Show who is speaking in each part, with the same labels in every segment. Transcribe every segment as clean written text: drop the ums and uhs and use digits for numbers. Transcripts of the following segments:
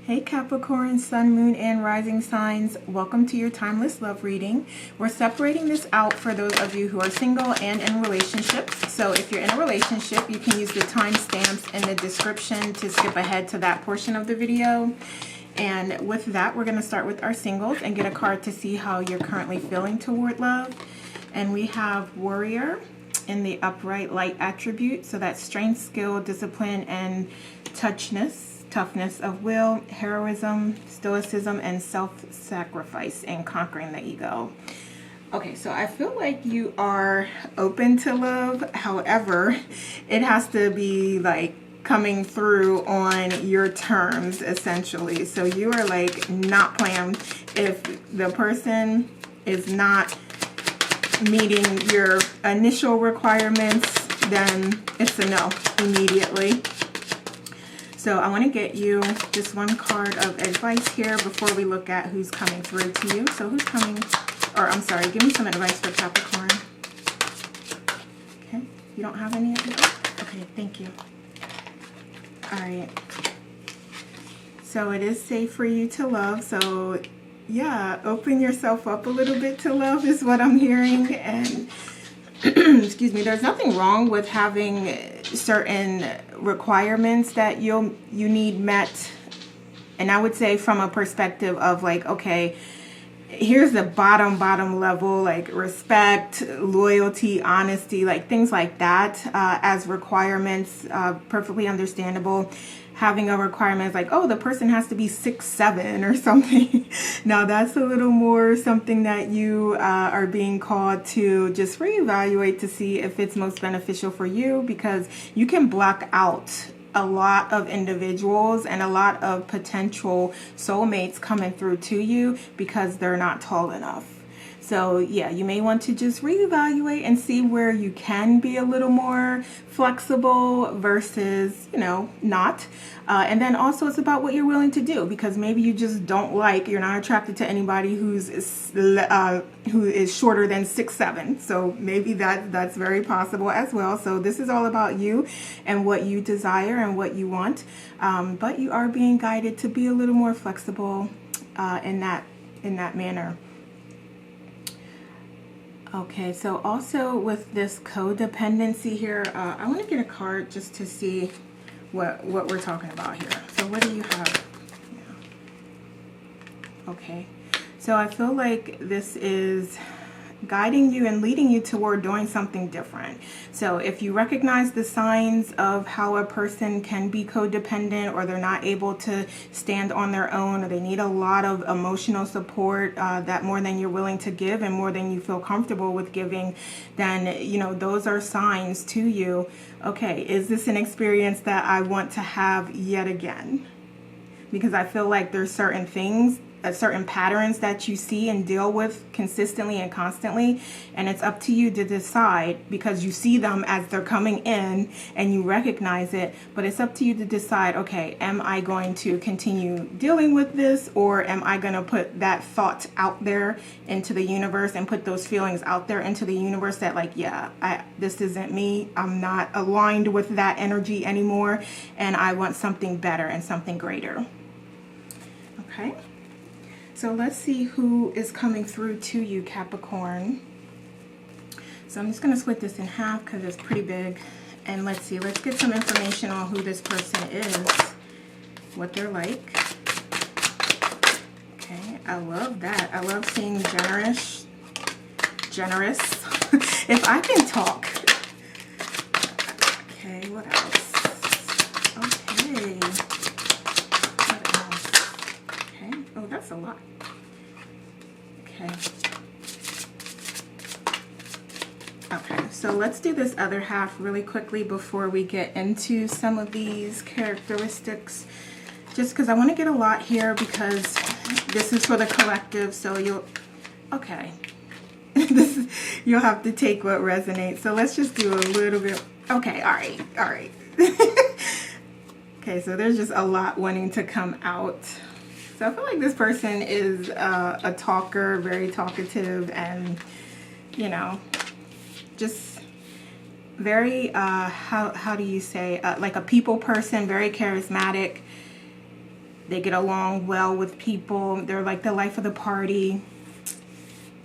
Speaker 1: Hey Capricorn, Sun, Moon, and Rising signs. Welcome to your timeless love reading. We're separating this out for those of you who are single and in relationships. So if you're in a relationship, you can use the timestamps in the description to skip ahead to that portion of the video. And with that, we're going to start with our singles and get a card to see how you're currently feeling toward love. And we have Warrior in the upright light attribute. So that's strength, skill, discipline, and toughness of will, heroism, stoicism, and self-sacrifice in conquering the ego. Okay, so I feel like you are open to love. However, it has to be like coming through on your terms, essentially. So you are like not playing. If the person is not meeting your initial requirements, then it's a no immediately. So I want to get you just one card of advice here before we look at who's coming through to you. So who's coming, or I'm sorry, give me some advice for Capricorn. Okay, you don't have any advice? Okay, thank you. All right. So it is safe for you to love. So yeah, open yourself up a little bit to love is what I'm hearing. And excuse me, there's nothing wrong with having certain requirements that you need met. And I would say from a perspective of like, okay, here's the bottom level, like respect, loyalty, honesty, like things like that as requirements, perfectly understandable. Having a requirement is like, oh, the person has to be 6'7" or something. Now that's a little more something that you are being called to just reevaluate to see if it's most beneficial for you, because you can block out a lot of individuals and a lot of potential soulmates coming through to you because they're not tall enough. So yeah, you may want to just reevaluate and see where you can be a little more flexible versus, you know, not. And then also it's about what you're willing to do, because maybe you just don't like, you're not attracted to anybody who is shorter than 6'7". So maybe that's very possible as well. So this is all about you and what you desire and what you want. But you are being guided to be a little more flexible in that manner. Okay, so also with this codependency here, I want to get a card just to see what we're talking about here. So what do you have? Yeah. Okay, so I feel like this is guiding you and leading you toward doing something different. So if you recognize the signs of how a person can be codependent, or they're not able to stand on their own, or they need a lot of emotional support, that more than you're willing to give and more than you feel comfortable with giving, then, you know, those are signs to you. Okay, is this an experience that I want to have yet again? Because I feel like there's certain things, certain patterns that you see and deal with consistently and constantly, and it's up to you to decide, because you see them as they're coming in and you recognize it, but it's up to you to decide, okay, am I going to continue dealing with this, or am I going to put that thought out there into the universe and put those feelings out there into the universe that like, yeah, this isn't me, I'm not aligned with that energy anymore, and I want something better and something greater. Okay. So let's see who is coming through to you, Capricorn. So I'm just going to split this in half because it's pretty big. And let's see, let's get some information on who this person is, what they're like. Okay, I love that. I love seeing generous. If I can talk. Okay, what else? Okay. What else? Okay, oh, that's a lot. Okay. Okay, so let's do this other half really quickly before we get into some of these characteristics. Just because I want to get a lot here, because this is for the collective, so okay. You'll have to take what resonates. So let's just do a little bit. Okay, all right. Okay, so there's just a lot wanting to come out. So I feel like this person is a talker, very talkative, and, you know, just very, how do you say, like a people person, very charismatic, They get along well with people. They're like the life of the party.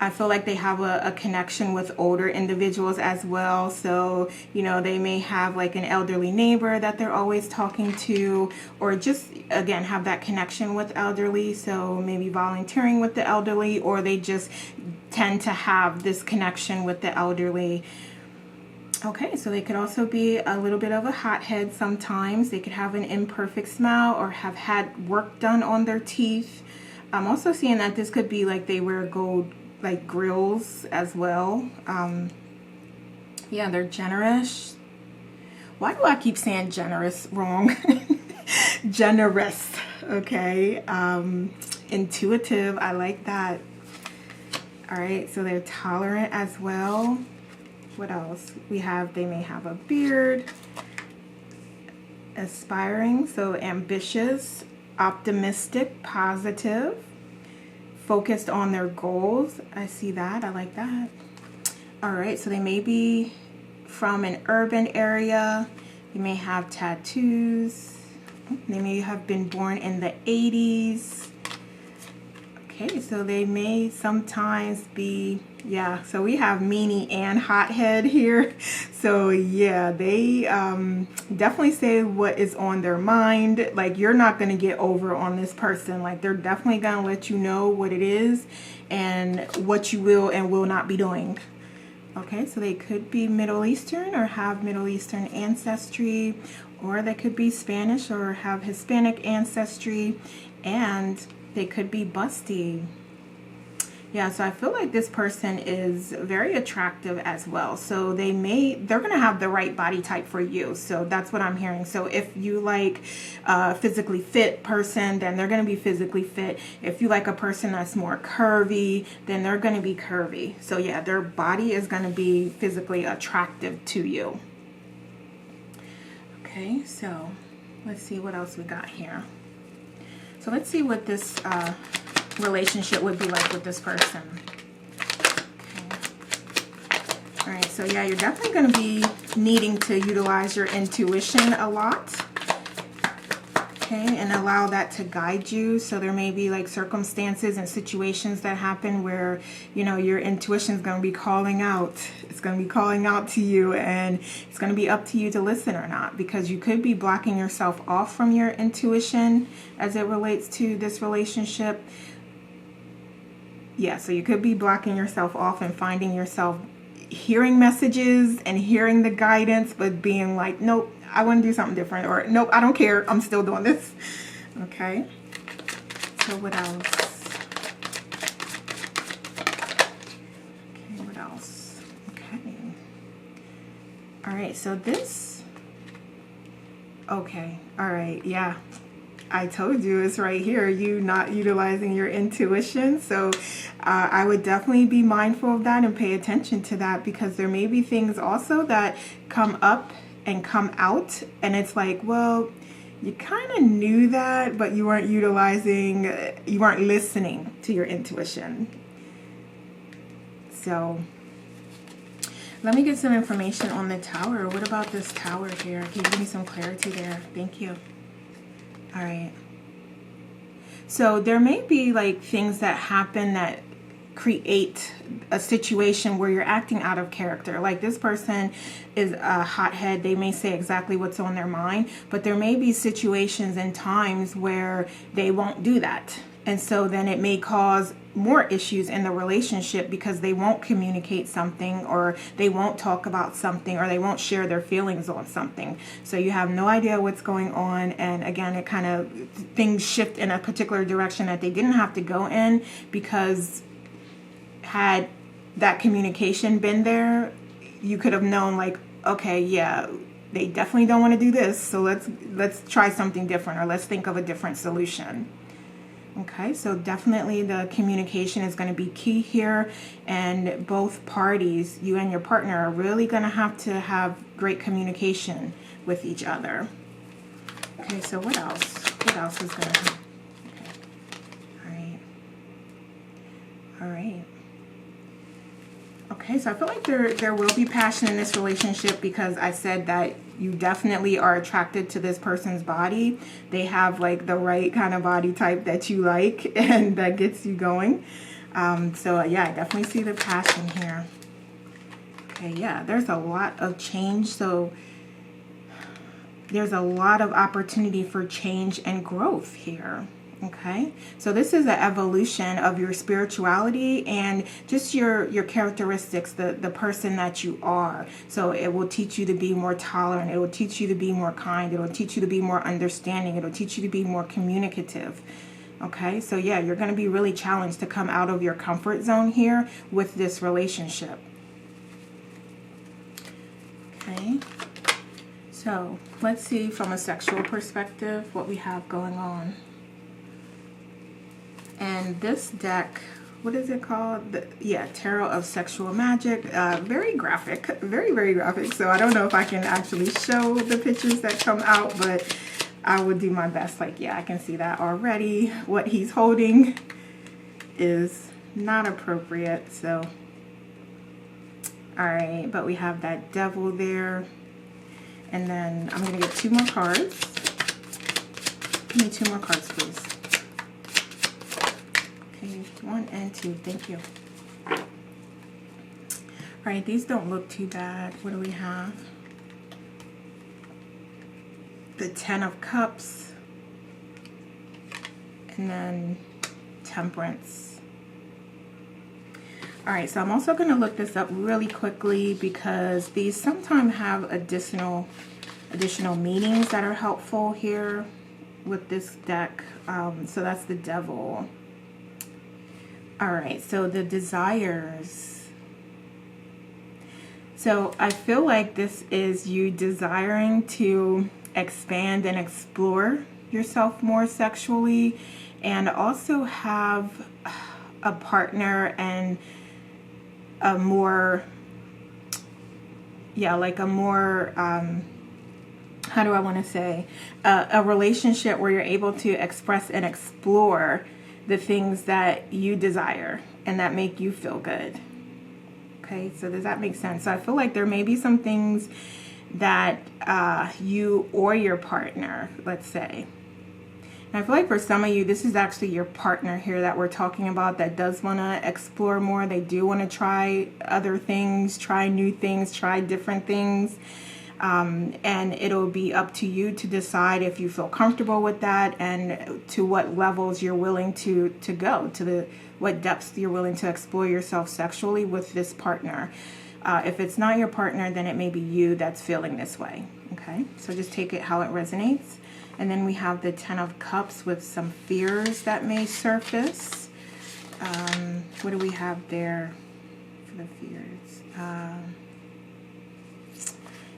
Speaker 1: I feel like they have a connection with older individuals as well. So, you know, they may have like an elderly neighbor that they're always talking to, or just, again, have that connection with elderly. So maybe volunteering with the elderly, or they just tend to have this connection with the elderly. Okay, so they could also be a little bit of a hothead sometimes. They could have an imperfect smile or have had work done on their teeth. I'm also seeing that this could be like they wear gold like grills as well. Yeah, they're generous. Why do I keep saying generous wrong? Generous, okay. Intuitive, I like that. All right, so they're tolerant as well. What else? We have, they may have a beard. Aspiring, so ambitious, optimistic, positive, focused on their goals. I see that. I like that. All right, so they may be from an urban area. They may have tattoos. They may have been born in the 80s. Okay, so they may sometimes be, yeah, so we have meanie and hothead here. So yeah, they definitely say what is on their mind. Like, you're not going to get over on this person. Like, they're definitely going to let you know what it is and what you will and will not be doing. Okay, so they could be Middle Eastern or have Middle Eastern ancestry, or they could be Spanish or have Hispanic ancestry, and they could be busty. Yeah, so I feel like this person is very attractive as well. So they're going to have the right body type for you. So that's what I'm hearing. So if you like a physically fit person, then they're going to be physically fit. If you like a person that's more curvy, then they're going to be curvy. So yeah, their body is going to be physically attractive to you. Okay, so let's see what else we got here. So let's see what this relationship would be like with this person. Okay. All right, so yeah, you're definitely going to be needing to utilize your intuition a lot. Okay, and allow that to guide you. So there may be like circumstances and situations that happen where, you know, your intuition is going to be calling out. It's going to be calling out to you, and it's going to be up to you to listen or not, because you could be blocking yourself off from your intuition as it relates to this relationship. Yeah, so you could be blocking yourself off and finding yourself hearing messages and hearing the guidance, but being like, nope, I want to do something different, or nope, I don't care, I'm still doing this. Okay, so what else? Okay, what else? Okay. All right, so this, okay, all right, yeah. I told you it's right here, you not utilizing your intuition. So I would definitely be mindful of that and pay attention to that, because there may be things also that come up and come out, and it's like, well, you kind of knew that, but you weren't utilizing, you weren't listening to your intuition. So let me get some information on the Tower. What about this Tower here? Can you give me some clarity there? Thank you. All right. So there may be like things that happen that create a situation where you're acting out of character. Like, this person is a hothead. They may say exactly what's on their mind, but there may be situations and times where they won't do that. And so then it may cause more issues in the relationship, because they won't communicate something, or they won't talk about something, or they won't share their feelings on something. So you have no idea what's going on. And again, it kind of, things shift in a particular direction that they didn't have to go in, because had that communication been there, you could have known, like, okay, yeah, they definitely don't want to do this, so let's try something different, or let's think of a different solution. Okay, so definitely the communication is going to be key here, and both parties, you and your partner, are really going to have great communication with each other. Okay, so what else? What else is going to happen? Okay. All right. Okay, so I feel like there will be passion in this relationship, because I said that you definitely are attracted to this person's body. They have like the right kind of body type that you like and that gets you going. So yeah, I definitely see the passion here. Okay, yeah, there's a lot of change. So there's a lot of opportunity for change and growth here. Okay, so this is an evolution of your spirituality and just your characteristics, the person that you are. So it will teach you to be more tolerant. It will teach you to be more kind. It will teach you to be more understanding. It will teach you to be more communicative. Okay, so yeah, you're going to be really challenged to come out of your comfort zone here with this relationship. Okay, so let's see from a sexual perspective what we have going on. And this deck, what is it called? Tarot of Sexual Magic. Very graphic, very, very graphic. So I don't know if I can actually show the pictures that come out, but I will do my best. Like, yeah, I can see that already. What he's holding is not appropriate. So, all right, but we have that devil there. And then I'm going to get 2 more cards. Give me 2 more cards, please. 1 and 2, thank you. All right, these don't look too bad. What do we have? The 10 of Cups, and then Temperance. All right, so I'm also going to look this up really quickly because these sometimes have additional meanings that are helpful here with this deck. So that's the devil. All right, so the desires. So I feel like this is you desiring to expand and explore yourself more sexually and also have a partner and a more, how do I want to say, a relationship where you're able to express and explore the things that you desire and that make you feel good. Okay, so does that make sense? So I feel like there may be some things that you or your partner, let's say. And I feel like for some of you, this is actually your partner here that we're talking about that does want to explore more. They do want to try other things, try new things, try different things. And it'll be up to you to decide if you feel comfortable with that and to what levels you're willing to go, to what depths you're willing to explore yourself sexually with this partner. If it's not your partner, then it may be you that's feeling this way. Okay, so just take it how it resonates. And then we have the 10 of Cups with some fears that may surface. What do we have there for the fears?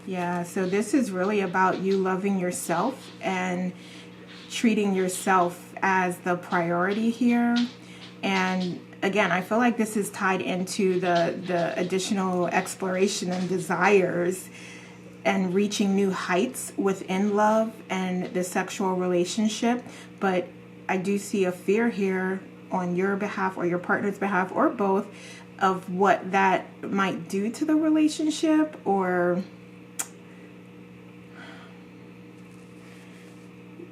Speaker 1: Yeah, so this is really about you loving yourself and treating yourself as the priority here. And again, I feel like this is tied into the additional exploration and desires and reaching new heights within love and the sexual relationship. But I do see a fear here on your behalf or your partner's behalf or both of what that might do to the relationship, or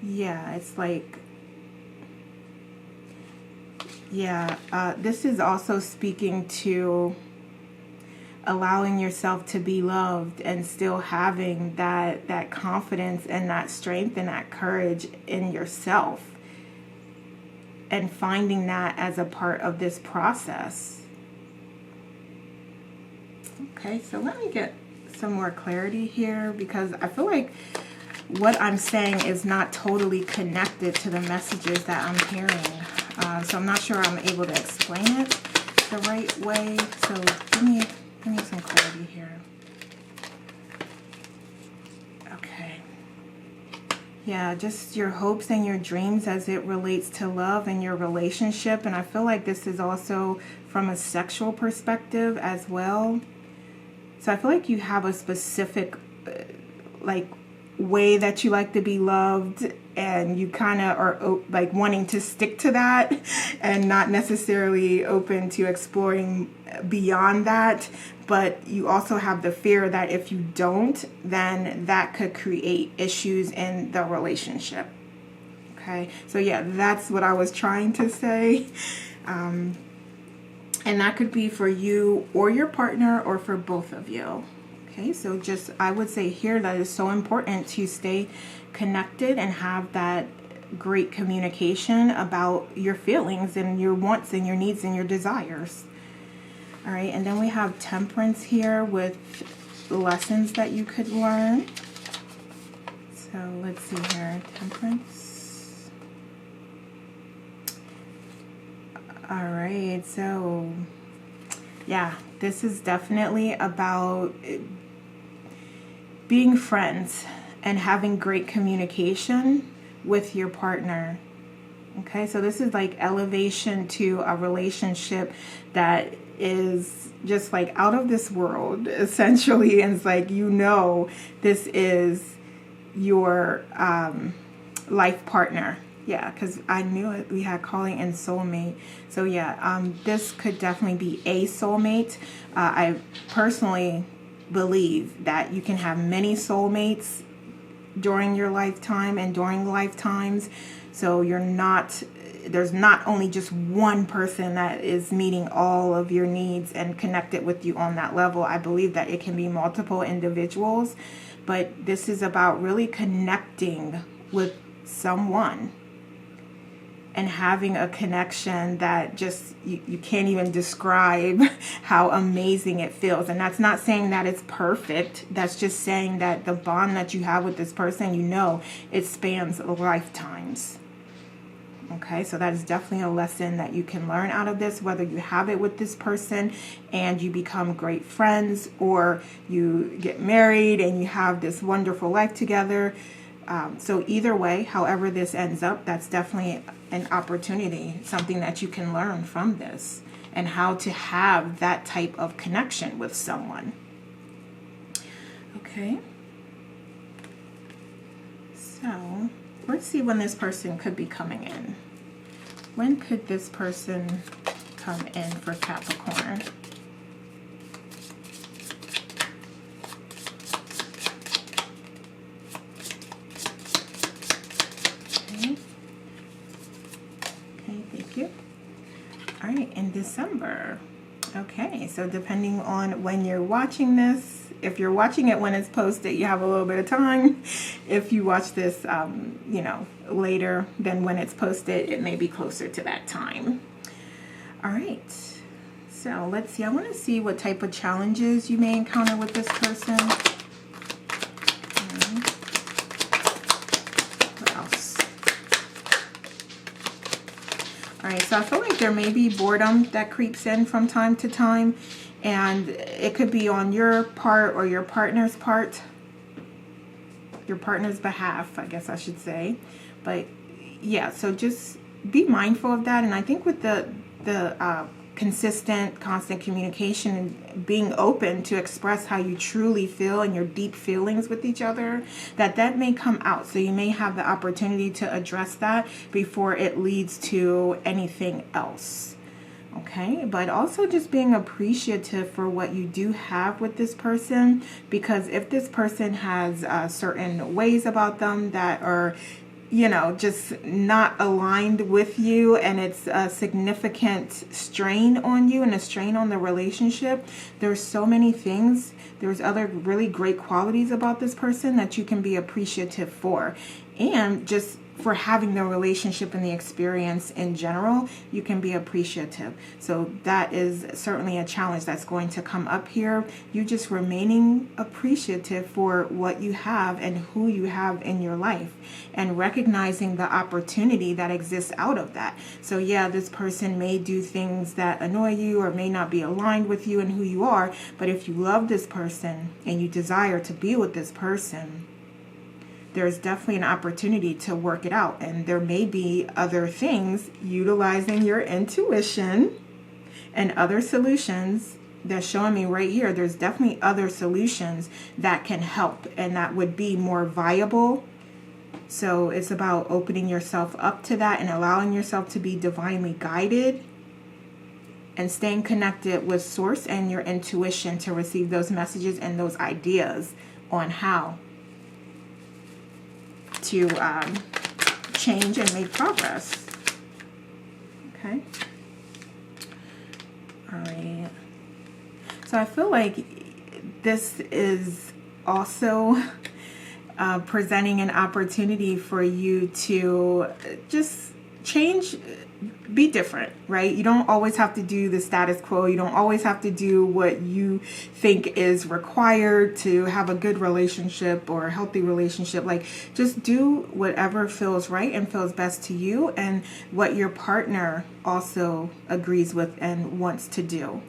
Speaker 1: yeah, it's like, yeah, this is also speaking to allowing yourself to be loved and still having that confidence and that strength and that courage in yourself and finding that as a part of this process. Okay, so let me get some more clarity here because I feel like what I'm saying is not totally connected to the messages that I'm hearing. So I'm not sure I'm able to explain it the right way. So give me some clarity here. Okay. Yeah, just your hopes and your dreams as it relates to love and your relationship. And I feel like this is also from a sexual perspective as well. So I feel like you have a specific way that you like to be loved, and you kind of are like wanting to stick to that and not necessarily open to exploring beyond that. but you also have the fear that if you don't, then that could create issues in the relationship. Okay, so yeah, that's what I was trying to say. And that could be for you or your partner, or for both of you. Okay, so just, I would say here that it's so important to stay connected and have that great communication about your feelings and your wants and your needs and your desires. All right, and then we have Temperance here with lessons that you could learn. So let's see here, Temperance. All right, so yeah, this is definitely about being friends and having great communication with your partner. Okay, so this is like elevation to a relationship that is just like out of this world, essentially. And it's like, you know, this is your life partner. Yeah, because I knew it. We had calling and soulmate. So yeah, this could definitely be a soulmate. I personally believe that you can have many soulmates during your lifetime and during lifetimes. So there's not only just one person that is meeting all of your needs and connected with you on that level. I believe that it can be multiple individuals, but this is about really connecting with someone and having a connection that just, you can't even describe how amazing it feels. And that's not saying that it's perfect. That's just saying that the bond that you have with this person, you know, it spans lifetimes. Okay, so that is definitely a lesson that you can learn out of this, whether you have it with this person and you become great friends, or you get married and you have this wonderful life together. So either way, however this ends up, that's definitely an opportunity, something that you can learn from this, and how to have that type of connection with someone. Okay. So let's see when this person could be coming in. When could this person come in for Capricorn? All right, in December. Okay, so depending on when you're watching this, if you're watching it when it's posted, you have a little bit of time. If you watch this, later than when it's posted, it may be closer to that time. All right, so let's see. I want to see what type of challenges you may encounter with this person. What else? All right, so I feel like there may be boredom that creeps in from time to time, and it could be on your part or your partner's part, your partner's behalf, I guess I should say. But yeah, so just be mindful of that. And I think with the consistent, constant communication and being open to express how you truly feel and your deep feelings with each other, that may come out. So you may have the opportunity to address that before it leads to anything else. Okay, but also just being appreciative for what you do have with this person, because if this person has certain ways about them that are, just not aligned with you, and it's a significant strain on you and a strain on the relationship, there's so many things. There's other really great qualities about this person that you can be appreciative for. And just for having the relationship and the experience in general, you can be appreciative. So that is certainly a challenge that's going to come up here. You just remaining appreciative for what you have and who you have in your life, and recognizing the opportunity that exists out of that. So yeah, this person may do things that annoy you or may not be aligned with you and who you are, but if you love this person and you desire to be with this person, there's definitely an opportunity to work it out. And there may be other things, utilizing your intuition and other solutions. They're showing me right here, there's definitely other solutions that can help and that would be more viable. So it's about opening yourself up to that and allowing yourself to be divinely guided and staying connected with source and your intuition to receive those messages and those ideas on how to change and make progress. Okay. All right. So I feel like this is also presenting an opportunity for you to just change, be different, right? You don't always have to do the status quo. You don't always have to do what you think is required to have a good relationship or a healthy relationship. Like, just do whatever feels right and feels best to you and what your partner also agrees with and wants to do.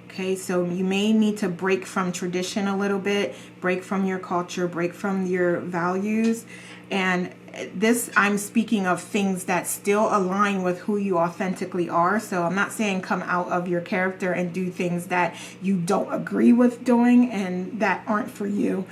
Speaker 1: Okay, so you may need to break from tradition a little bit, break from your culture, break from your values. And this, I'm speaking of things that still align with who you authentically are. So I'm not saying come out of your character and do things that you don't agree with doing and that aren't for you.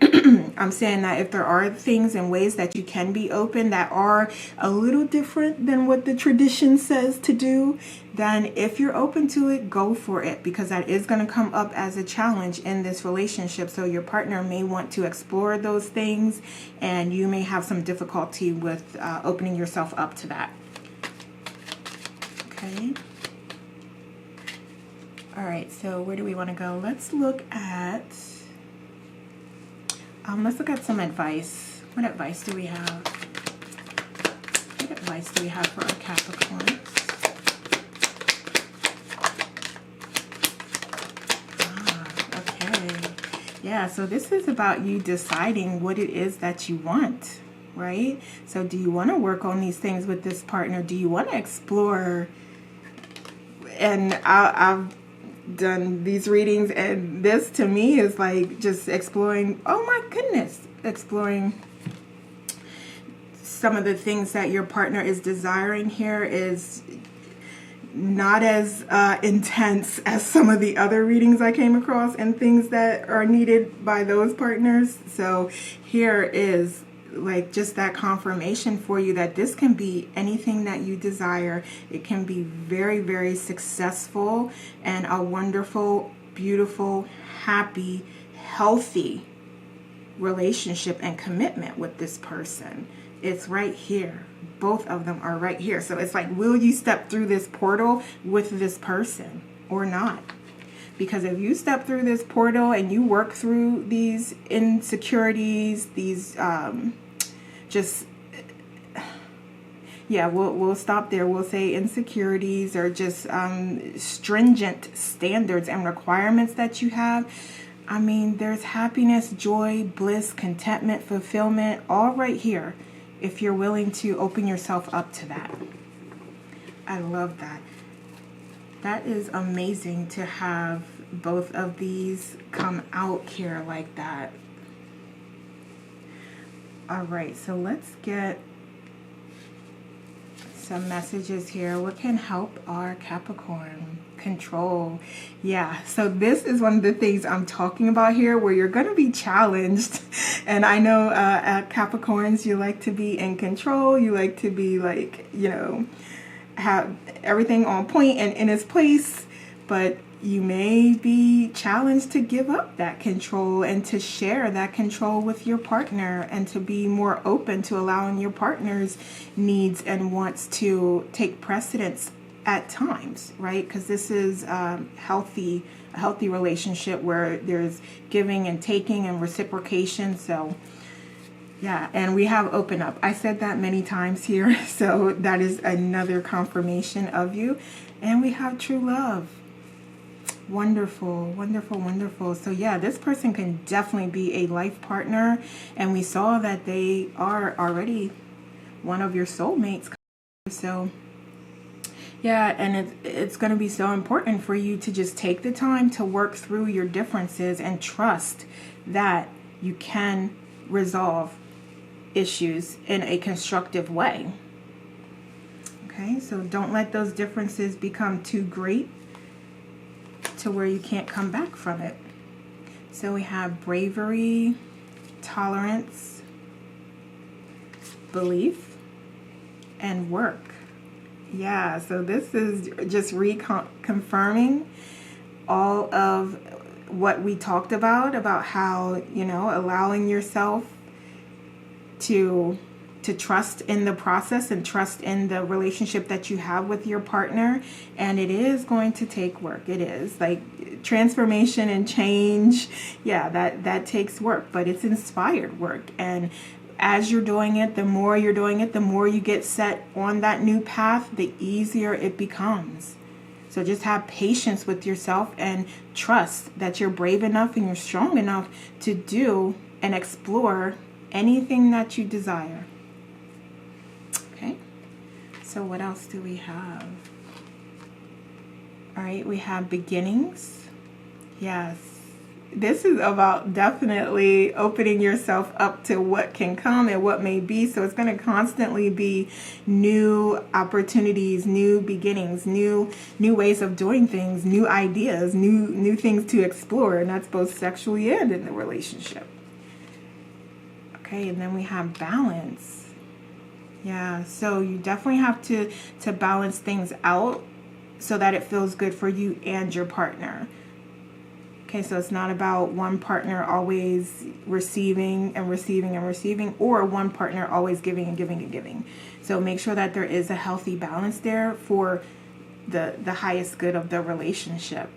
Speaker 1: I'm saying that if there are things and ways that you can be open that are a little different than what the tradition says to do, then if you're open to it, go for it, because that is going to come up as a challenge in this relationship. So your partner may want to explore those things and you may have some difficulty with opening yourself up to that. Okay. All right, so where do we want to go? Let's look at some advice. What advice do we have? What advice do we have for our Capricorn? Okay. Yeah, so this is about you deciding what it is that you want, right? So do you want to work on these things with this partner? Do you want to explore? And I've done these readings, and this to me is like just exploring, oh my goodness, exploring some of the things that your partner is desiring here is not as intense as some of the other readings I came across and things that are needed by those partners. So here is like just that confirmation for you that this can be anything that you desire. It can be very, very successful and a wonderful, beautiful, happy, healthy relationship and commitment with this person. It's right here. Both of them are right here. So it's like, will you step through this portal with this person or not? Because if you step through this portal and you work through these insecurities, these we'll stop there. We'll say insecurities or just stringent standards and requirements that you have. I mean, there's happiness, joy, bliss, contentment, fulfillment, all right here if you're willing to open yourself up to that. I love that. That is amazing to have both of these come out here like that. All right, so let's get some messages here. What can help our Capricorn? Control. Yeah, so this is one of the things I'm talking about here, where you're going to be challenged. And I know at Capricorns, you like to be in control. You like to be like, you know, have everything on point and in its place, but you may be challenged to give up that control and to share that control with your partner and to be more open to allowing your partner's needs and wants to take precedence at times, right? Because this is a healthy relationship where there's giving and taking and reciprocation. So yeah, and we have open up. I said that many times here, so that is another confirmation of you. And we have true love. Wonderful, wonderful, wonderful. So yeah, this person can definitely be a life partner. And we saw that they are already one of your soulmates. So yeah, and it's going to be so important for you to just take the time to work through your differences and trust that you can resolve issues in a constructive way. Okay, so don't let those differences become too great to where you can't come back from it. So we have bravery, tolerance, belief, and work. Yeah, so this is just reconfirming all of what we talked about how, allowing yourself to trust in the process and trust in the relationship that you have with your partner. And it is going to take work. It is like transformation and change. Yeah, that takes work, but it's inspired work. And as you're doing it, the more you're doing it, the more you get set on that new path, the easier it becomes. So just have patience with yourself and trust that you're brave enough and you're strong enough to do and explore anything that you desire. Okay, so what else do we have? All right, we have beginnings. Yes, this is about definitely opening yourself up to what can come and what may be. So it's going to constantly be new opportunities, new beginnings, new ways of doing things, new ideas, new things to explore, and that's both sexually and in the relationship. Okay, and then we have balance. Yeah, so you definitely have to balance things out so that it feels good for you and your partner. Okay, so it's not about one partner always receiving and receiving and receiving, or one partner always giving and giving and giving. So make sure that there is a healthy balance there for the highest good of the relationship.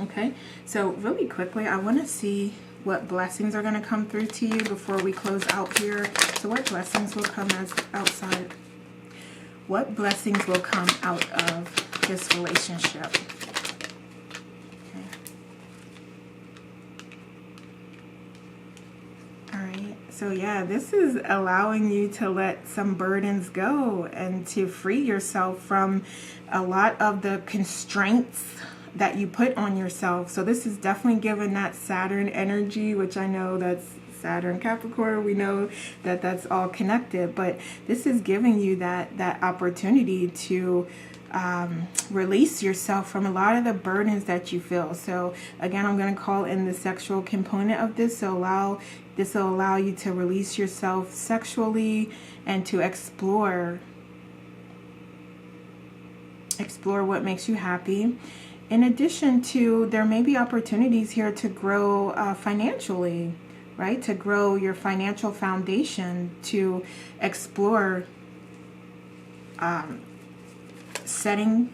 Speaker 1: Okay, so really quickly, I want to see what blessings are going to come through to you before we close out here. So what blessings will come outside? What blessings will come out of this relationship? Okay. All right. So yeah, this is allowing you to let some burdens go and to free yourself from a lot of the constraints that you put on yourself. So this is definitely giving that Saturn energy, which I know that's Saturn Capricorn. We know that that's all connected, but this is giving you that opportunity to release yourself from a lot of the burdens that you feel. So again, I'm going to call in the sexual component of this. So this will allow you to release yourself sexually and to explore what makes you happy. In addition to, there may be opportunities here to grow financially, right? To grow your financial foundation, to explore setting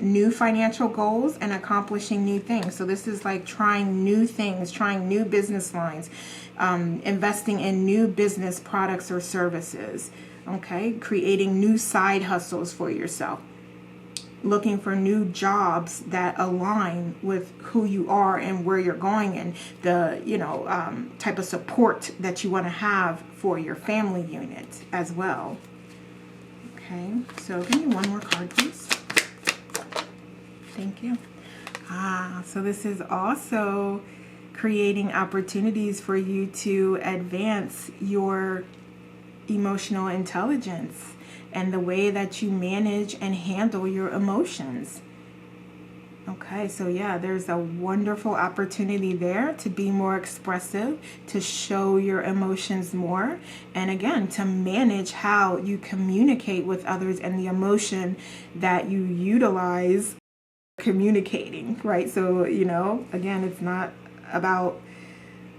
Speaker 1: new financial goals and accomplishing new things. So this is like trying new things, trying new business lines, investing in new business products or services, okay? Creating new side hustles for yourself. Looking for new jobs that align with who you are and where you're going, and the type of support that you want to have for your family unit as well. Okay, so give me one more card, please. Thank you. So this is also creating opportunities for you to advance your emotional intelligence and the way that you manage and handle your emotions. Okay, so yeah, there's a wonderful opportunity there to be more expressive, to show your emotions more, and again, to manage how you communicate with others and the emotion that you utilize communicating, right? So, again, it's not about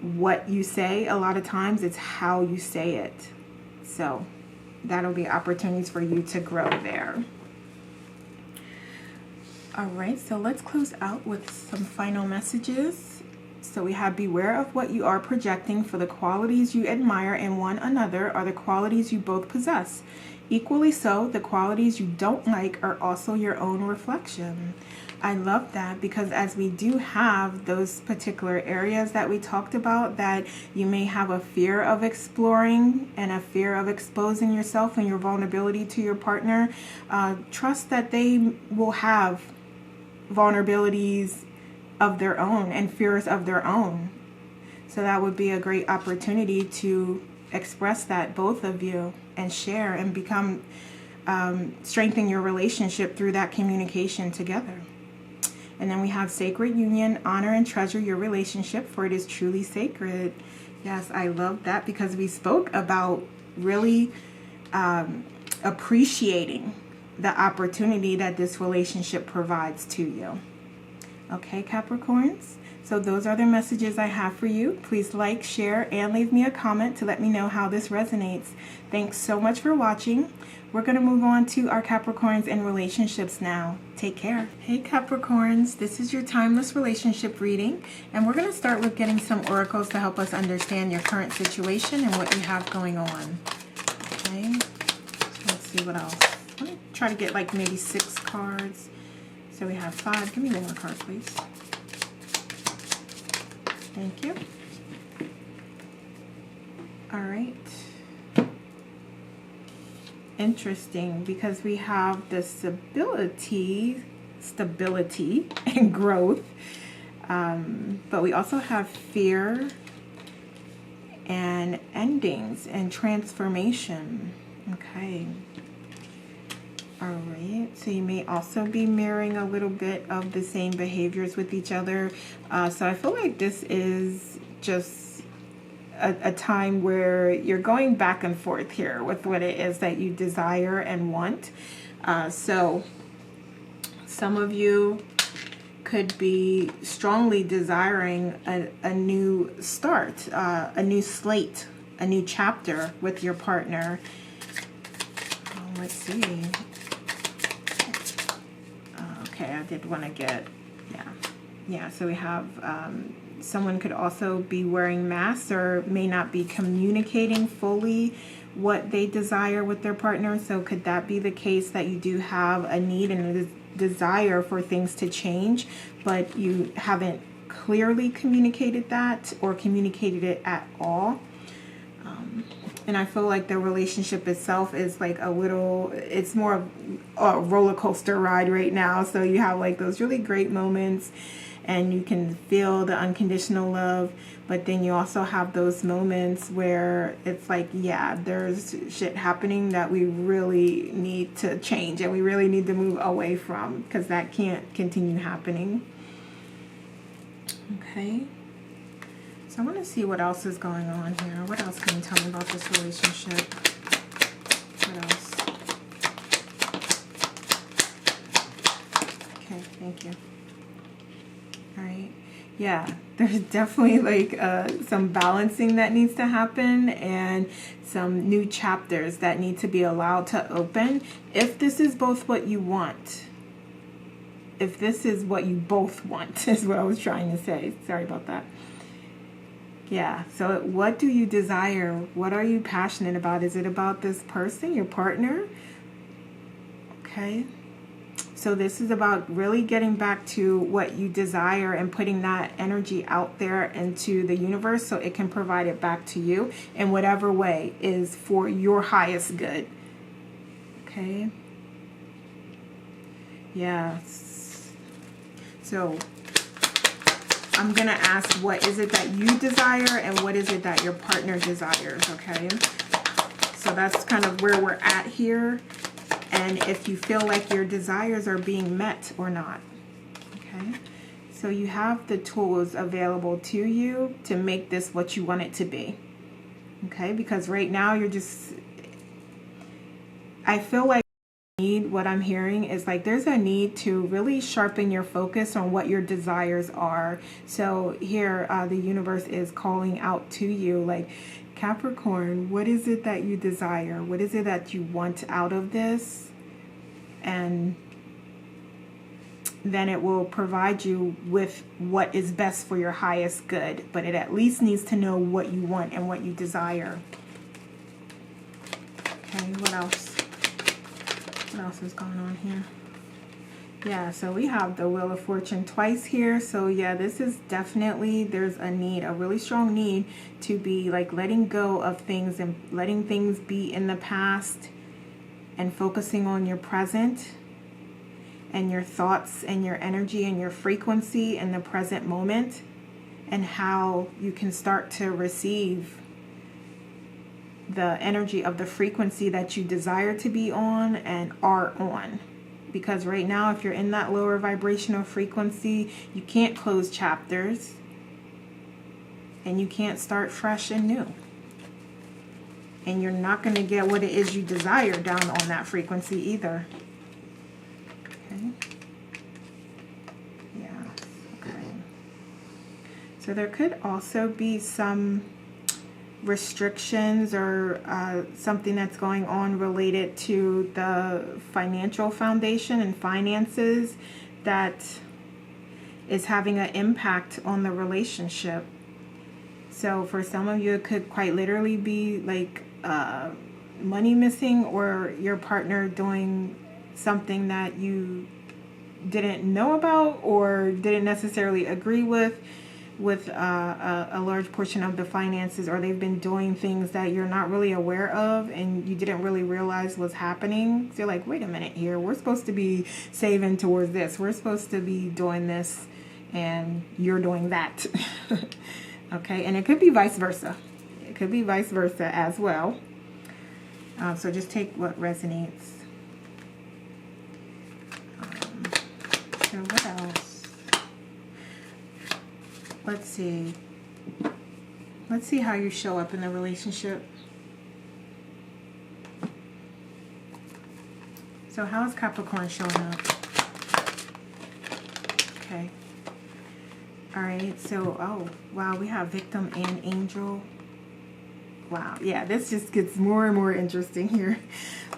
Speaker 1: what you say. A lot of times it's how you say it. So that'll be opportunities for you to grow there. All right, so let's close out with some final messages. So we have, beware of what you are projecting, for the qualities you admire in one another are the qualities you both possess. Equally so, the qualities you don't like are also your own reflection. I love that, because as we do have those particular areas that we talked about that you may have a fear of exploring and a fear of exposing yourself and your vulnerability to your partner, trust that they will have vulnerabilities of their own and fears of their own. So that would be a great opportunity to express that, both of you, and share and become strengthen your relationship through that communication together. And then we have sacred union. Honor and treasure your relationship, for it is truly sacred. Yes, I love that, because we spoke about really appreciating the opportunity that this relationship provides to you. Okay, Capricorns? So those are the messages I have for you. Please like, share, and leave me a comment to let me know how this resonates. Thanks so much for watching. We're going to move on to our Capricorns and relationships now. Take care. Hey Capricorns, this is your timeless relationship reading, and we're going to start with getting some oracles to help us understand your current situation and what you have going on. Okay, let's see what else. Let me try to get like maybe 6 cards. So we have 5. Give me one more card, please. Thank you. All right. Interesting, because we have the stability and growth, but we also have fear and endings and transformation. Okay. All right, so you may also be mirroring a little bit of the same behaviors with each other. So I feel like this is just a time where you're going back and forth here with what it is that you desire and want. So some of you could be strongly desiring a new start, a new slate, a new chapter with your partner. Let's see. Okay, I did want to get, yeah, so we have, someone could also be wearing masks or may not be communicating fully what they desire with their partner. So could that be the case that you do have a need and a desire for things to change, but you haven't clearly communicated that or communicated it at all? And I feel like the relationship itself is like it's more of a roller coaster ride right now. So you have like those really great moments and you can feel the unconditional love, but then you also have those moments where it's like, yeah, there's shit happening that we really need to change and we really need to move away from, because that can't continue happening. Okay. So I want to see what else is going on here. What else can you tell me about this relationship? What else? Okay, thank you. All right. Yeah, there's definitely like some balancing that needs to happen and some new chapters that need to be allowed to open. If this is both what you want, if this is what you both want, is what I was trying to say. Sorry about that. Yeah, so what do you desire? What are you passionate about? Is it about this person, your partner? Okay. So this is about really getting back to what you desire and putting that energy out there into the universe so it can provide it back to you in whatever way is for your highest good. Okay. Yeah. So I'm going to ask, what is it that you desire and what is it that your partner desires, okay? So that's kind of where we're at here, and if you feel like your desires are being met or not, okay? So you have the tools available to you to make this what you want it to be, okay? Because right now you're just, I feel like what I'm hearing is like there's a need to really sharpen your focus on what your desires are. So here the universe is calling out to you like, Capricorn, what is it that you desire? What is it that you want out of this? And then it will provide you with what is best for your highest good, but it at least needs to know what you want and what you desire. Okay, what else? What else is going on here? Yeah, so we have the Wheel of Fortune twice here. So yeah, this is definitely, there's a need, a really strong need to be like letting go of things and letting things be in the past and focusing on your present and your thoughts and your energy and your frequency in the present moment, and how you can start to receive the energy of the frequency that you desire to be on and are on. Because right now, if you're in that lower vibrational frequency, you can't close chapters and you can't start fresh and new. And you're not going to get what it is you desire down on that frequency either. Okay. Yeah. Okay. So there could also be some restrictions or something that's going on related to the financial foundation and finances that is having an impact on the relationship. So for some of you, it could quite literally be like money missing, or your partner doing something that you didn't know about or didn't necessarily agree with a large portion of the finances, or they've been doing things that you're not really aware of and you didn't really realize was happening. So you're like, wait a minute here, we're supposed to be saving towards this, we're supposed to be doing this, and you're doing that. Okay, and it could be vice versa. It could be vice versa as well. So just take what resonates. So what else? Let's see. Let's see how you show up in the relationship. So how is Capricorn showing up? Okay. All right, so, oh, wow, we have victim and angel. Wow, yeah, this just gets more and more interesting here.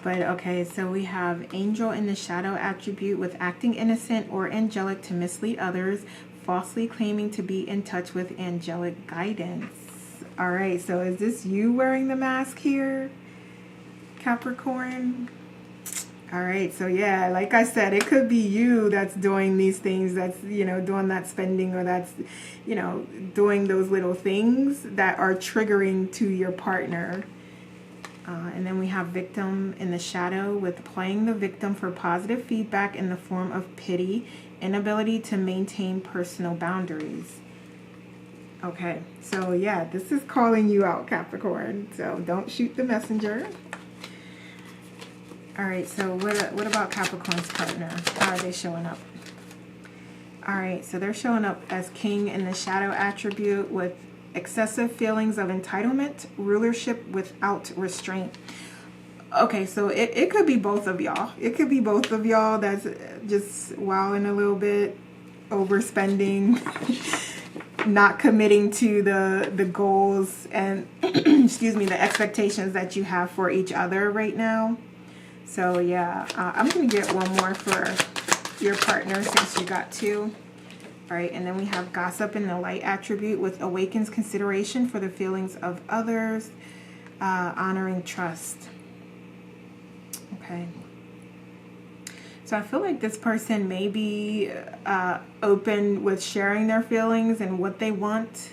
Speaker 1: But, okay, so we have angel in the shadow attribute with acting innocent or angelic to mislead others, falsely claiming to be in touch with angelic guidance. All right, so is this you wearing the mask here, Capricorn? All right, so yeah, like I said, it could be you that's doing these things, that's, you know, doing that spending, or that's, you know, doing those little things that are triggering to your partner. And then we have victim in the shadow with playing the victim for positive feedback in the form of pity, inability to maintain personal boundaries. Okay, so yeah, this is calling you out, Capricorn, so don't shoot the messenger. All right, so what about Capricorn's partner? How are they showing up? All right, so they're showing up as king in the shadow attribute with excessive feelings of entitlement, rulership without restraint. Okay, so it could be both of y'all. It could be both of y'all that's just wilding a little bit, overspending, not committing to the goals and, excuse me, the expectations that you have for each other right now. So yeah, I'm going to get one more for your partner since you got two. All right, and then we have gossip in the light attribute with awakens consideration for the feelings of others, honoring trust. Okay. So I feel like this person may be open with sharing their feelings and what they want.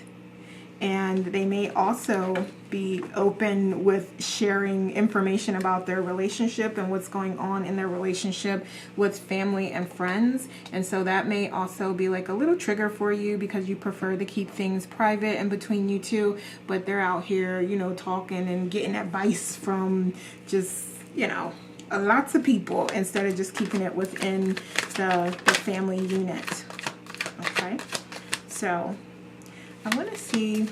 Speaker 1: And they may also be open with sharing information about their relationship and what's going on in their relationship with family and friends. And so that may also be like a little trigger for you because you prefer to keep things private and between you two. But they're out here, you know, talking and getting advice from just, you know, lots of people instead of just keeping it within the family unit. Okay, so I want to see,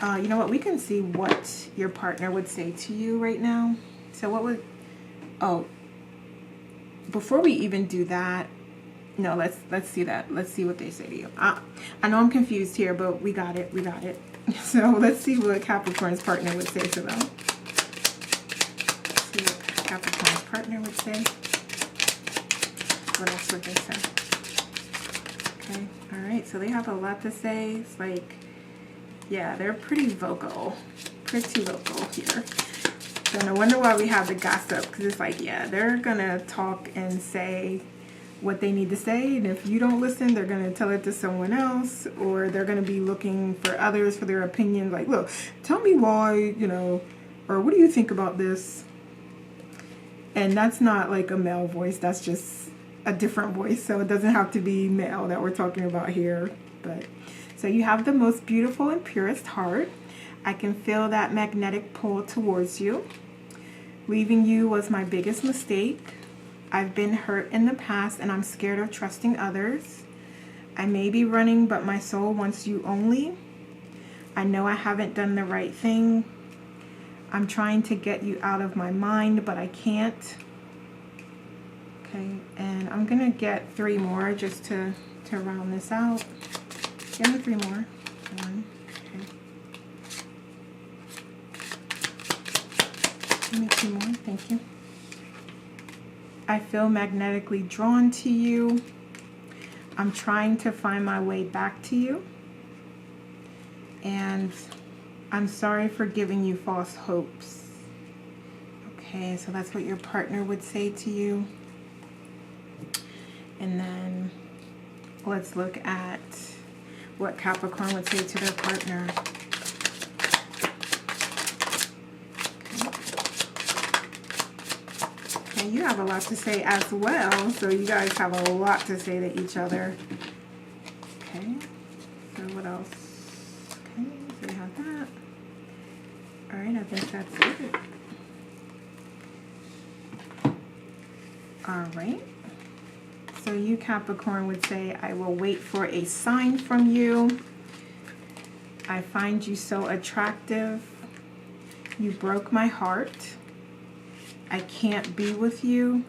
Speaker 1: you know what, we can see what your partner would say to you right now. So what would, oh, before we even do that, no, let's see that. Let's see what they say to you. I know I'm confused here, but we got it. So let's see what Capricorn's partner would say to them. Let's see what Capricorn's partner would say. What else would they say? Okay, all right, so they have a lot to say. It's like, yeah, they're pretty vocal here. So no wonder why we have the gossip, because it's like, yeah, they're gonna talk and say what they need to say, and if you don't listen, they're gonna tell it to someone else, or they're gonna be looking for others for their opinion, like, look, tell me why, you know, or what do you think about this? And that's not like a male voice, that's just a different voice, so it doesn't have to be male that we're talking about here. But so you have the most beautiful and purest heart. I can feel that magnetic pull towards you. Leaving you was my biggest mistake. I've been hurt in the past and I'm scared of trusting others. I may be running, but my soul wants you only. I know I haven't done the right thing. I'm trying to get you out of my mind, but I can't. Okay, and I'm gonna get 3 more just to round this out. Give me 3 more. 1, okay. Give me 2 more, thank you. I feel magnetically drawn to you. I'm trying to find my way back to you. And I'm sorry for giving you false hopes. Okay, so that's what your partner would say to you. And then let's look at what Capricorn would say to their partner. Okay, you have a lot to say as well, so you guys have a lot to say to each other. Okay, so what else? Okay, so we have that. All right, I think that's it. All right. So you, Capricorn, would say, I will wait for a sign from you. I find you so attractive. You broke my heart. I can't be with you.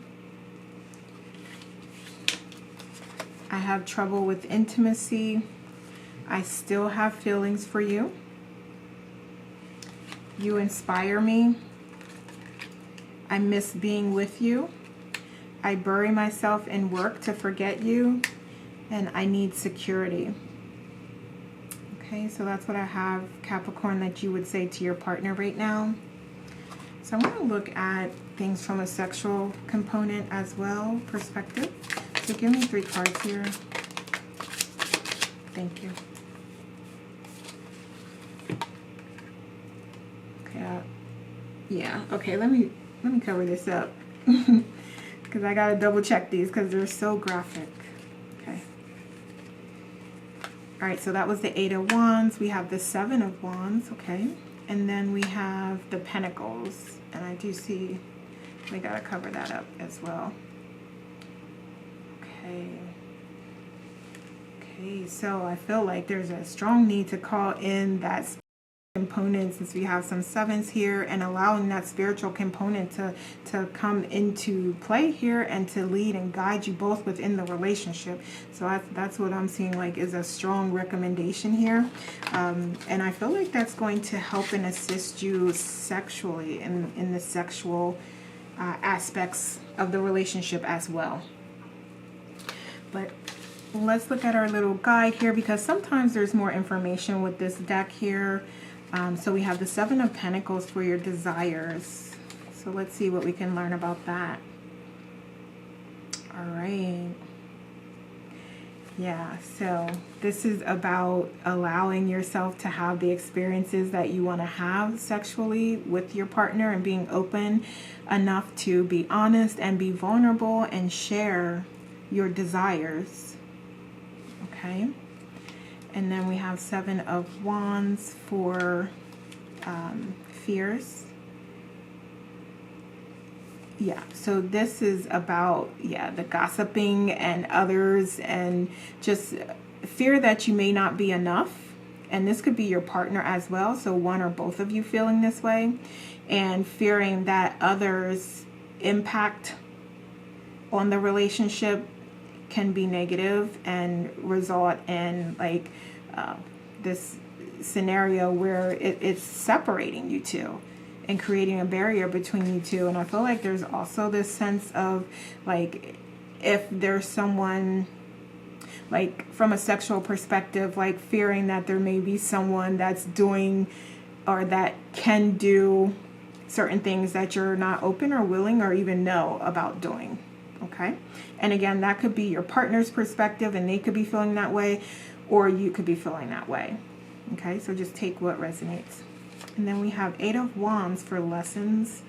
Speaker 1: I have trouble with intimacy. I still have feelings for you. You inspire me. I miss being with you. I bury myself in work to forget you, and I need security. Okay, so that's what I have, Capricorn, that you would say to your partner right now. So I'm going to look at things from a sexual component as well, perspective. So give me 3 cards here. Thank you. Okay, yeah, okay, let me cover this up. Because I gotta double check these because they're so graphic. Okay. All right, so that was the 8 of Wands. We have the 7 of Wands, okay. And then we have the Pentacles. And I do see we gotta cover that up as well. Okay. Okay, so I feel like there's a strong need to call in that component, since we have some 7s here, and allowing that spiritual component to come into play here and to lead and guide you both within the relationship. So that's what I'm seeing like is a strong recommendation here, and I feel like that's going to help and assist you sexually in the sexual aspects of the relationship as well. But let's look at our little guide here, because sometimes there's more information with this deck here. So we have the 7 of Pentacles for your desires. So let's see what we can learn about that. All right. Yeah, so this is about allowing yourself to have the experiences that you want to have sexually with your partner, and being open enough to be honest and be vulnerable and share your desires. Okay. And then we have 7 of Wands for fears. Yeah, so this is about, yeah, the gossiping and others, and just fear that you may not be enough. And this could be your partner as well, so one or both of you feeling this way, and fearing that others' impact on the relationship can be negative and result in like this scenario where it's separating you two and creating a barrier between you two. And I feel like there's also this sense of like, if there's someone, like from a sexual perspective, like fearing that there may be someone that's doing or that can do certain things that you're not open or willing or even know about doing. Okay. And again, that could be your partner's perspective and they could be feeling that way, or you could be feeling that way. Okay. So just take what resonates. And then we have 8 of Wands for lessons.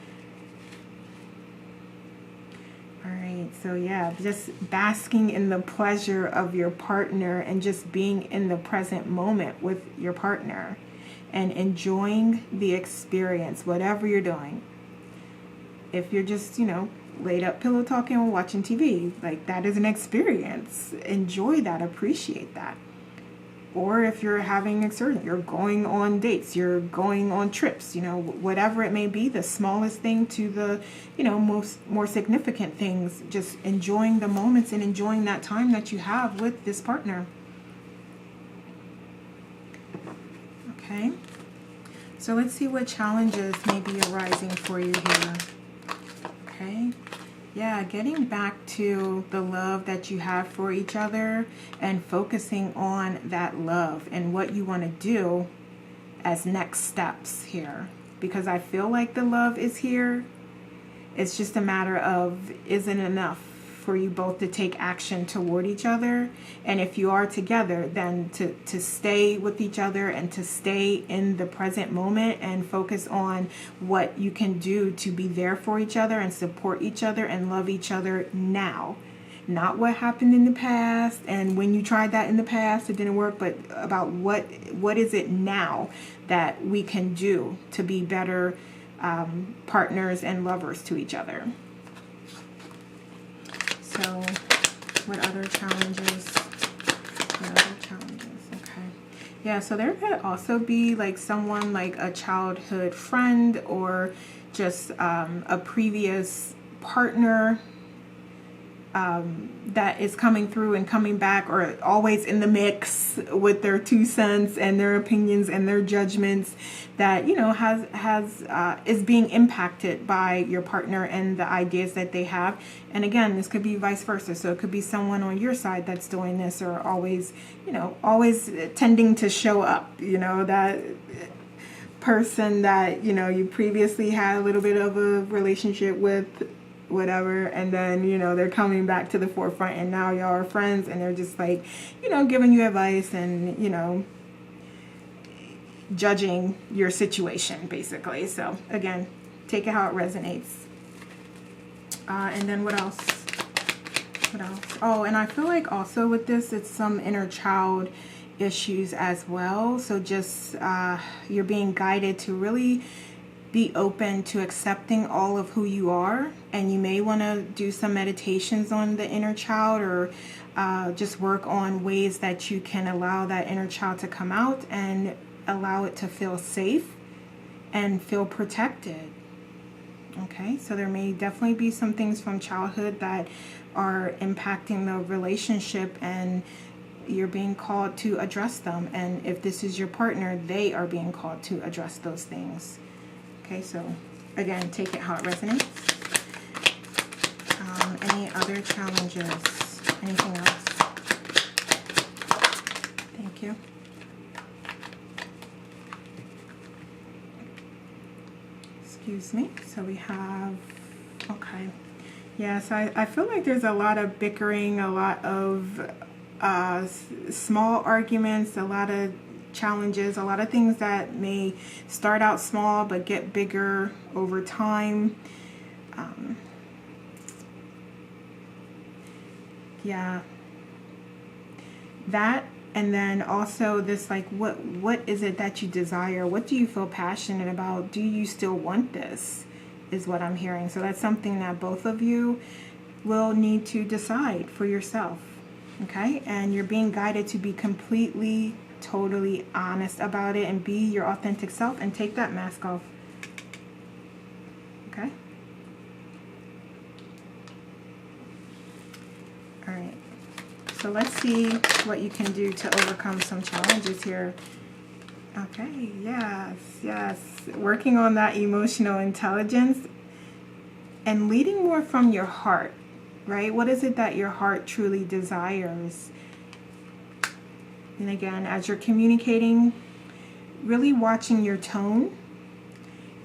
Speaker 1: All right. So yeah, just basking in the pleasure of your partner and just being in the present moment with your partner and enjoying the experience, whatever you're doing. If you're just, you know, laid up pillow talking or watching TV, like that is an experience. Enjoy that, appreciate that. or if you're having excursion, you're going on dates, you're going on trips, you know, whatever it may be, the smallest thing to the, you know, more significant things, just enjoying the moments and enjoying that time that you have with this partner. Okay, so let's see what challenges may be arising for you here. Okay. Yeah, getting back to the love that you have for each other and focusing on that love and what you want to do as next steps here. Because I feel like the love is here. It's just a matter of, is it enough for you both to take action toward each other? And if you are together, then to stay with each other and to stay in the present moment and focus on what you can do to be there for each other and support each other and love each other now. Not what happened in the past and when you tried that in the past, it didn't work, but about what is it now that we can do to be better partners and lovers to each other. So, what other challenges? Okay. Yeah, so there could also be like someone like a childhood friend or just a previous partner that is coming through and coming back, or always in the mix with their 2 cents and their opinions and their judgments, that, you know, is being impacted by your partner and the ideas that they have. And again, this could be vice versa. So it could be someone on your side that's doing this, or always, you know, always tending to show up, you know, that person that, you know, you previously had a little bit of a relationship with, whatever, and then, you know, they're coming back to the forefront and now y'all are friends and they're just like, you know, giving you advice and, you know, judging your situation basically. So again, take it how it resonates. And then what else? Oh, and I feel like also with this, it's some inner child issues as well. So just you're being guided to really be open to accepting all of who you are, and you may want to do some meditations on the inner child, or just work on ways that you can allow that inner child to come out and allow it to feel safe and feel protected. Okay, so there may definitely be some things from childhood that are impacting the relationship, and you're being called to address them. And if this is your partner, they are being called to address those things. Okay, so again, take it how it resonates. Any other challenges? Anything else? Thank you. Excuse me. So we have, okay. Yeah, so I feel like there's a lot of bickering, a lot of small arguments, a lot of challenges, a lot of things that may start out small but get bigger over time. Yeah, that, and then also this, like, what is it that you desire? What do you feel passionate about? Do you still want this, is what I'm hearing. So that's something that both of you will need to decide for yourself. Okay, and you're being guided to be completely, totally honest about it and be your authentic self and take that mask off. Okay. All right. So let's see what you can do to overcome some challenges here. Okay. Yes. Yes. Working on that emotional intelligence and leading more from your heart, right? What is it that your heart truly desires? And again, as you're communicating, really watching your tone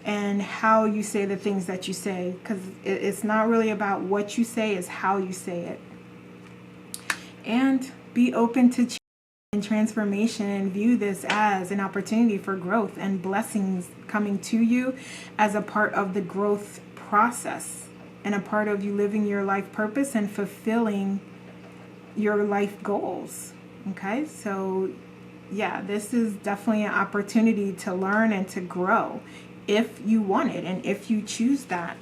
Speaker 1: and how you say the things that you say, because it's not really about what you say, it's how you say it. And be open to change and transformation, and view this as an opportunity for growth and blessings coming to you as a part of the growth process and a part of you living your life purpose and fulfilling your life goals. Okay, so yeah, this is definitely an opportunity to learn and to grow if you want it and if you choose that.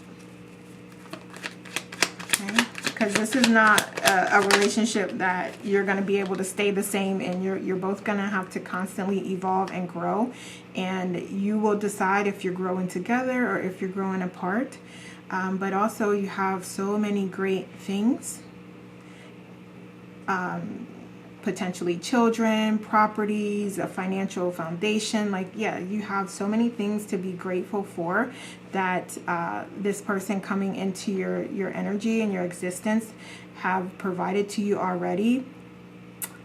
Speaker 1: Okay, because this is not a relationship that you're going to be able to stay the same in. You're both going to have to constantly evolve and grow, and you will decide if you're growing together or if you're growing apart. But also you have so many great things, potentially children, properties, a financial foundation. Like, yeah, you have so many things to be grateful for that this person coming into your energy and your existence have provided to you already,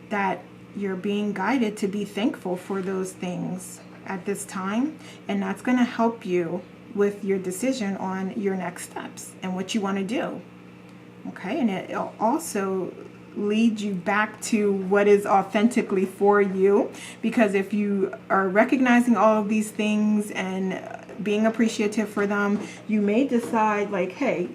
Speaker 1: that you're being guided to be thankful for those things at this time. And that's going to help you with your decision on your next steps and what you want to do. Okay, and it'll also lead you back to what is authentically for you, because if you are recognizing all of these things and being appreciative for them, you may decide like, hey,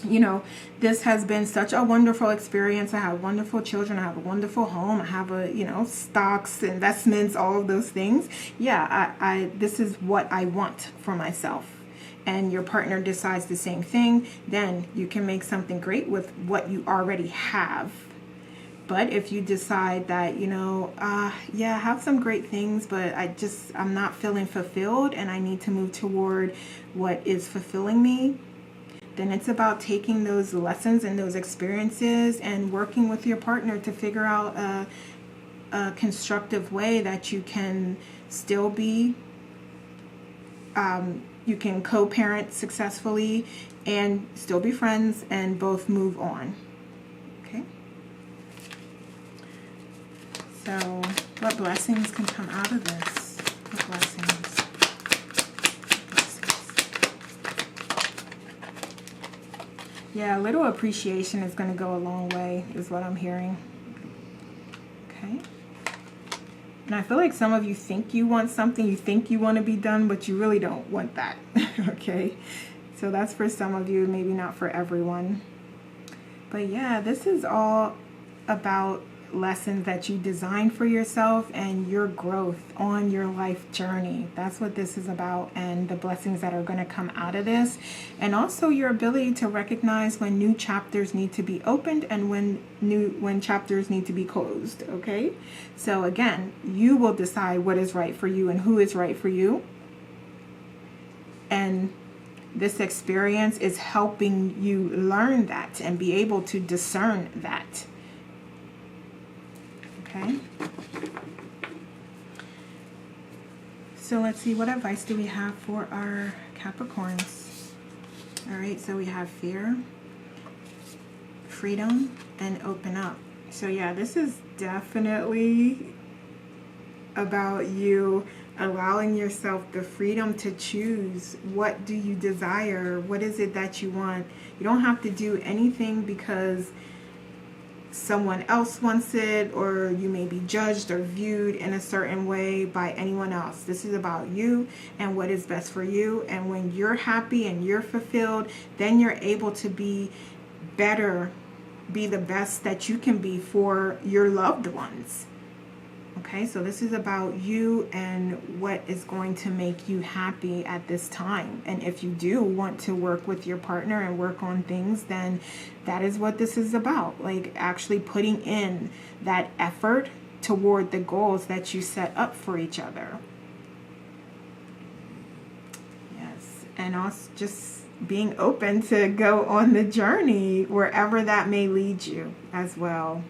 Speaker 1: you know, this has been such a wonderful experience. I have wonderful children. I have a wonderful home. I have a, you know, stocks, investments, all of those things. Yeah, I this is what I want for myself. And your partner decides the same thing, then you can make something great with what you already have. But if you decide that, you know, yeah, I have some great things, but I'm not feeling fulfilled and I need to move toward what is fulfilling me, then it's about taking those lessons and those experiences and working with your partner to figure out a constructive way that you can still be you can co-parent successfully and still be friends and both move on. Okay? So, what blessings can come out of this? What blessings? Yeah, a little appreciation is going to go a long way, is what I'm hearing. Okay? And I feel like some of you think you want something, you think you want to be done, but you really don't want that. Okay? So that's for some of you, maybe not for everyone. But yeah, this is all about lessons that you design for yourself and your growth on your life journey. That's what this is about, and the blessings that are going to come out of this. And also your ability to recognize when new chapters need to be opened and when chapters need to be closed. Okay? So again, you will decide what is right for you and who is right for you. And this experience is helping you learn that and be able to discern that. Okay. So let's see, what advice do we have for our Capricorns? All right, so we have fear, freedom, and open up. So yeah, this is definitely about you allowing yourself the freedom to choose. What do you desire? What is it that you want? You don't have to do anything because someone else wants it, or you may be judged or viewed in a certain way by anyone else. This is about you and what is best for you. And when you're happy and you're fulfilled, then you're able to be better, be the best that you can be for your loved ones. Okay, so this is about you and what is going to make you happy at this time. And if you do want to work with your partner and work on things, then that is what this is about. Like actually putting in that effort toward the goals that you set up for each other. Yes, and also just being open to go on the journey wherever that may lead you as well.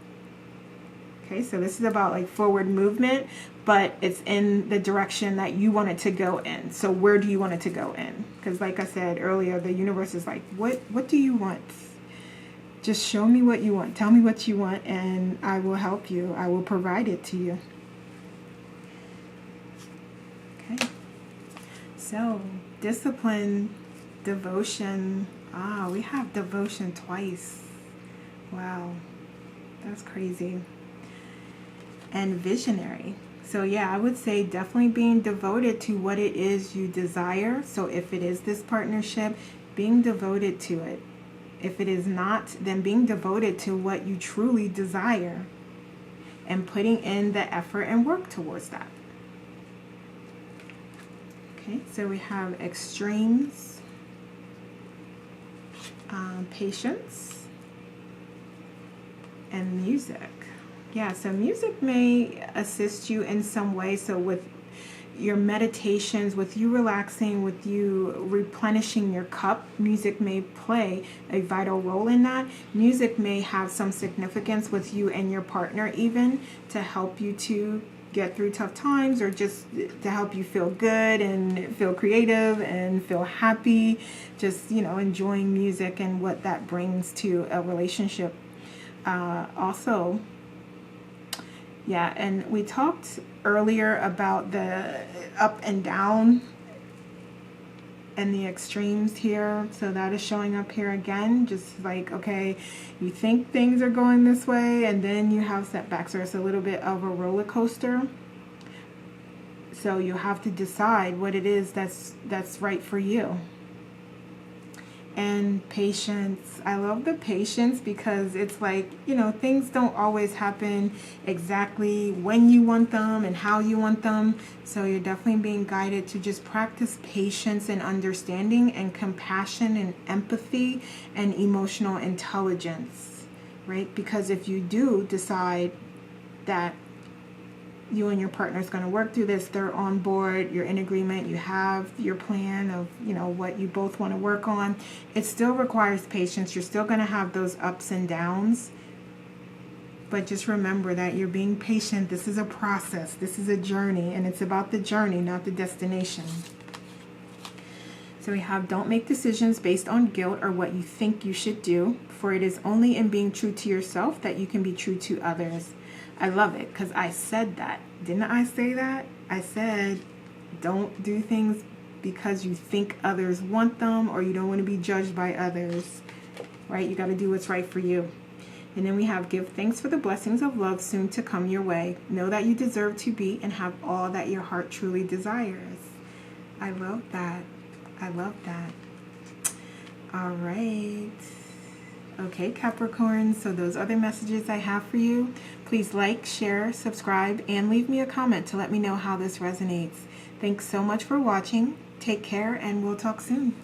Speaker 1: Okay, so this is about like forward movement, but it's in the direction that you want it to go in. So where do you want it to go in? Because like I said earlier, the universe is like, what do you want? Just show me what you want. Tell me what you want and I will help you. I will provide it to you. Okay. So discipline, devotion. We have devotion twice. Wow. That's crazy. And visionary. So yeah, I would say definitely being devoted to what it is you desire. So if it is this partnership, being devoted to it. If it is not, then being devoted to what you truly desire and putting in the effort and work towards that. Okay, so we have extremes. patience, and music. Yeah, so music may assist you in some way. So with your meditations, with you relaxing, with you replenishing your cup, music may play a vital role in that. Music may have some significance with you and your partner, even to help you to get through tough times, or just to help you feel good and feel creative and feel happy. Just, enjoying music and what that brings to a relationship. Also, yeah, and we talked earlier about the up and down and the extremes here. So that is showing up here again. Just like, okay, you think things are going this way and then you have setbacks. So it's a little bit of a roller coaster. So you have to decide what it is that's right for you. And patience. I love the patience because it's like, things don't always happen exactly when you want them and how you want them. So you're definitely being guided to just practice patience and understanding and compassion and empathy and emotional intelligence, right? Because if you do decide that you and your partner is going to work through this, they're on board, you're in agreement, you have your plan of, what you both want to work on, it still requires patience. You're still going to have those ups and downs. But just remember that you're being patient. This is a process. This is a journey. And it's about the journey, not the destination. So we have, don't make decisions based on guilt or what you think you should do, for it is only in being true to yourself that you can be true to others. I love it because I said that. Didn't I say that? I said, don't do things because you think others want them or you don't want to be judged by others, right? You got to do what's right for you. And then we have, give thanks for the blessings of love soon to come your way. Know that you deserve to be and have all that your heart truly desires. I love that. I love that. All right. Okay, Capricorn, so those are the messages I have for you. Please like, share, subscribe, and leave me a comment to let me know how this resonates. Thanks so much for watching. Take care, and we'll talk soon.